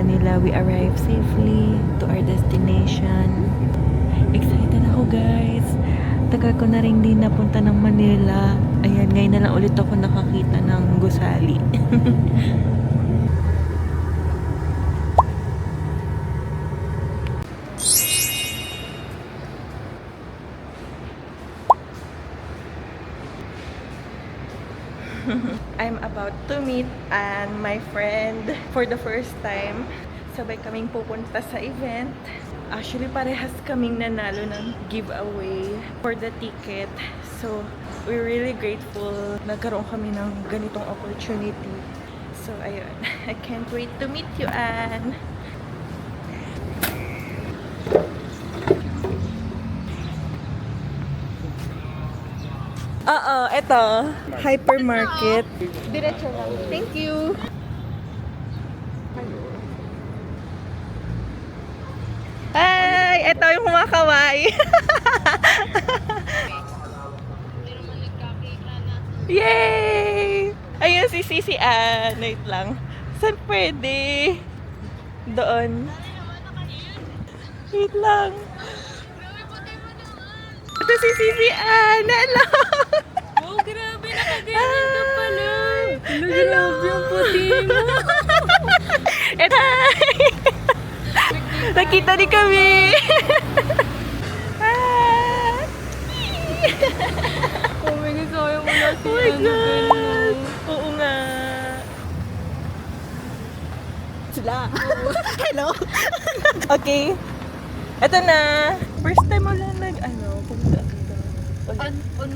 Manila. We arrived safely to our destination. Excited ako, guys. Tagal ko na rin din napunta ng Manila. Ayan, ngayon na lang ulit ako nakakita ng gusali. I'm about to meet my friend for the first time. Sabay kaming pupunta sa event. Actually, parehas kaming nanalo ng giveaway for the ticket. So, we're really grateful nagkaroon kami ng ganitong opportunity. So, ayun. I can't wait to meet you, Anne. Oo, eto. Hypermarket. Diretso lang. Thank you. Ay, eto yung kumakaway. Yay! Ayun si Sisi Ann. Wait lang. Saan pwede? Doon. Wait lang. Ito si Sisi Ann. Hello! Oh, grabe. Nakaganon ka pala. Grabe yung puti mo. Ito. Nakita ni kami. Oh my God, sayang mo na si Oh my God. Oo nga. Sila. Hello. Okay. Ito na. First time mo lang pumunta dito.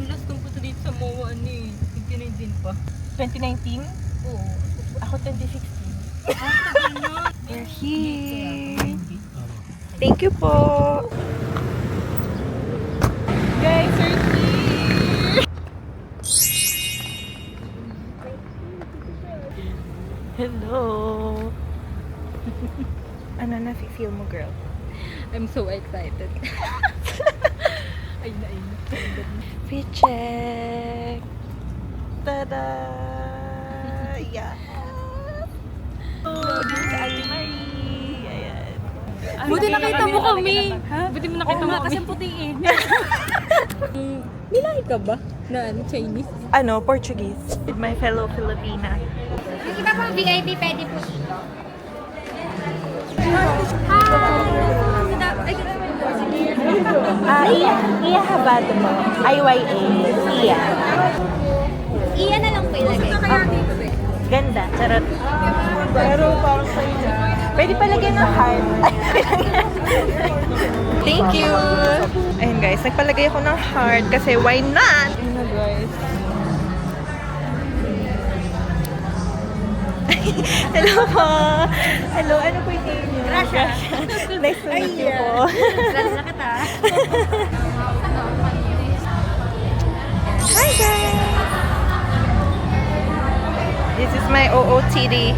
Last kong punta dito sa MOA, 2019 pa. 2019? Oo. Ako 2016. Tagal na. We're here. Thank you po. Guys, we're here. Hello. Ano na-feel mo, girl? I'm so excited. Ay na. Fit check. Tada! Yeah. Oh, dito sa Ate Marie. Ayan. Buti nakita mo kami. Buti mo nakita mo kami. Kasi putiin. Nilahi ka ba? Na Chinese? Portuguese. With my fellow Filipina. Yung iba pang VIP, pwede po dito. Iya Habado mo. IYA. Iya. Iyan na lang po ilagay. Ganda. Charot. Pero parang sa'yo. Pwede pa lagyan ng heart. Thank you. Ayun guys, nagpalagay ako ng heart kasi why not? Ayun na guys. Hello po. Hello, ano po yung name niyo? Gracia. Nice to meet you po. Gracias na kita. Hi guys. This is my OOTD.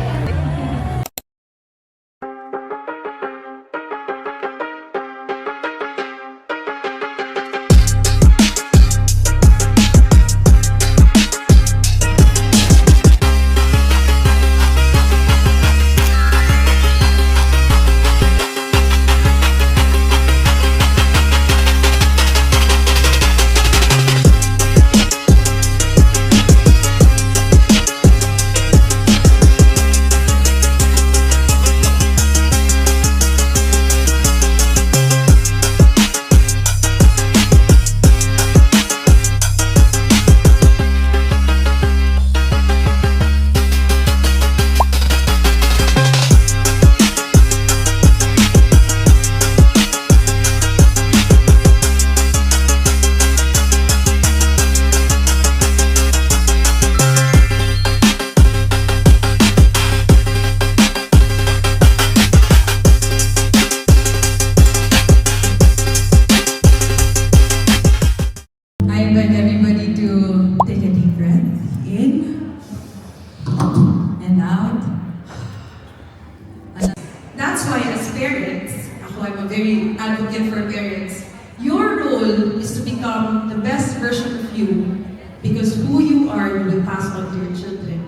very advocate for parents. Your role is to become the best version of you because who you are, you will pass on to your children.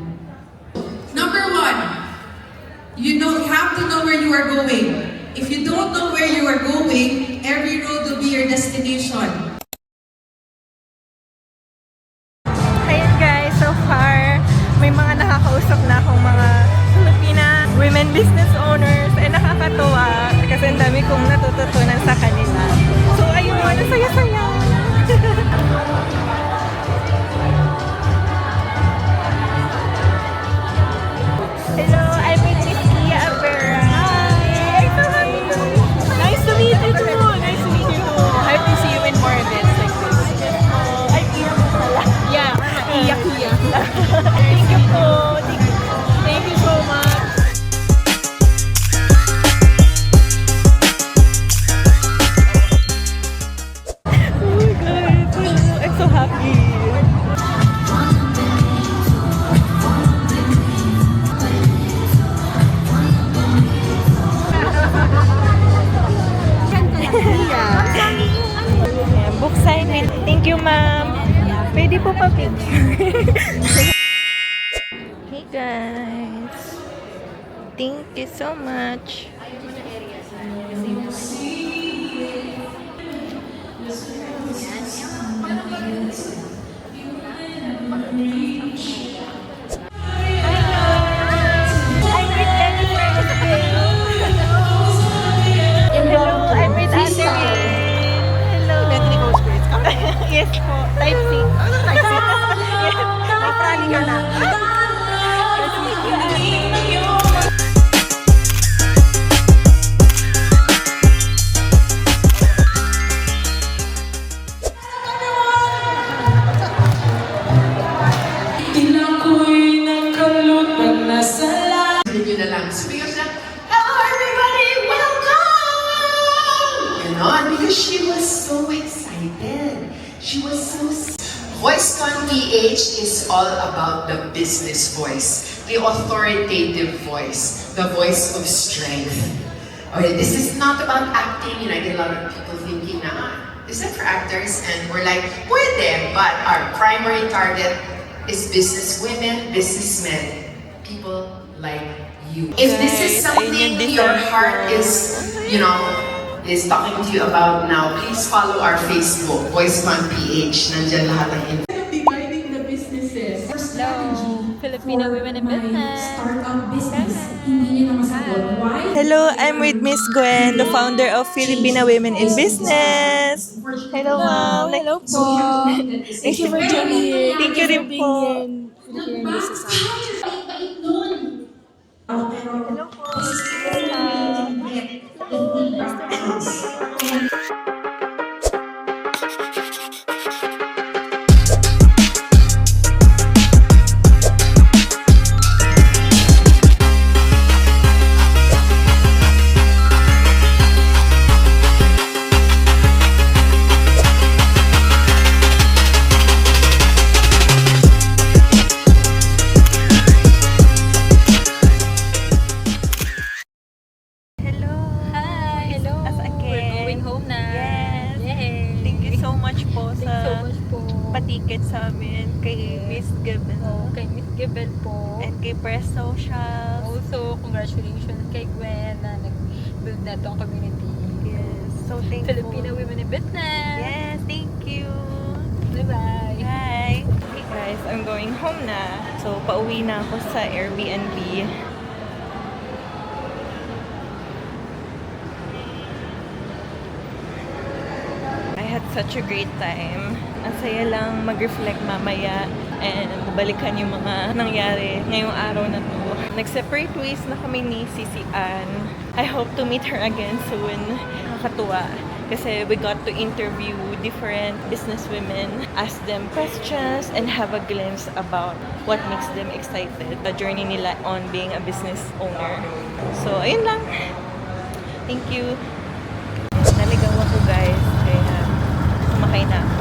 Number one, You have to know where you are going. If you don't know where you are going, every road will be your destination. Ayan guys, so far, may mga nakakausap na akong mga Filipina women business owners. Eh, nakakatuwa kasi ang dami kong natututunan sa kanila. So ayun, ang saya-saya. Hello, I'm with Miss Kia Avera. Hi! I'm so happy to meet you. Nice to meet you too. Nice to meet you too. I hope to see you in more events like this. Ay, Kia po pala. Yeah, iyak. Thank you po. Thank you. Thank you so much. Oh my God. I'm so happy. Ayan, book sign with. Thank you, ma'am. Pwede po pa picture. Hey guys. Thank you so much. I'm with Jennifer Isabel. Hello, I'm with Adeline. Hello. Yes po. Type C. Type C. Yes. Naprali ka na. Yun na lang. Sabi ko siya, hello everybody, welcome! Ganon, because she was so excited. She was so... VoiceCon PH is all about the business voice, the authoritative voice, the voice of strength. Okay, this is not about acting. You know, I get a lot of people thinking na, is that for actors? And we're like, pwede, but our primary target is business women, businessmen, people like you. If this is Guys, something ayun yung your deserve heart ko. is, you know, is talking to you about now, please follow our Facebook, VoiceCon PH. Nandiyan lahat ng info. Dividing the businesses. Hello, Filipino women in business. Startup business. Hindi niya na masagot. Why? Hello, I'm with Miss Gwen, the founder of Filipina Women in Business. Hello, ma'am. Hello po. Thank you for joining. Thank you rin po. Filipino business. Hello po. Hello. Hi, hello. Us again. We're going home na. Yes. Yay. Thank you so much po Thank you sa so much po. patiket sa amin kay Miss Gabel Kay Miss Gibel po. and kay Press Social. Also, congratulations kay Gwen na nag-build na itong community. Yes. So thankful. Filipino women in business. Yes, thank you. Bye-bye. Hi. Okay guys, I'm going home na. So pauwi na ako sa Airbnb. I had such a great time. Ang saya lang mag-reflect mamaya and balikan yung mga nangyari ngayong araw na to. Nag-separate ways na kami ni Sisi Ann. I hope to meet her again soon. Nakakatuwa. Kasi we got to interview different businesswomen, ask them questions, and have a glimpse about what makes them excited. The journey nila on being a business owner. So, ayun lang. Thank you. Naligaw ako guys. Kaya sumakay na ako.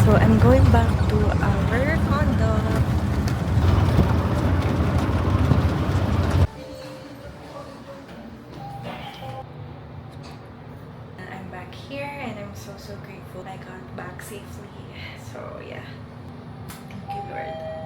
So, I'm going back to our condo. I'm back here and I'm so grateful I got back safely. So, yeah. Thank you, Lord.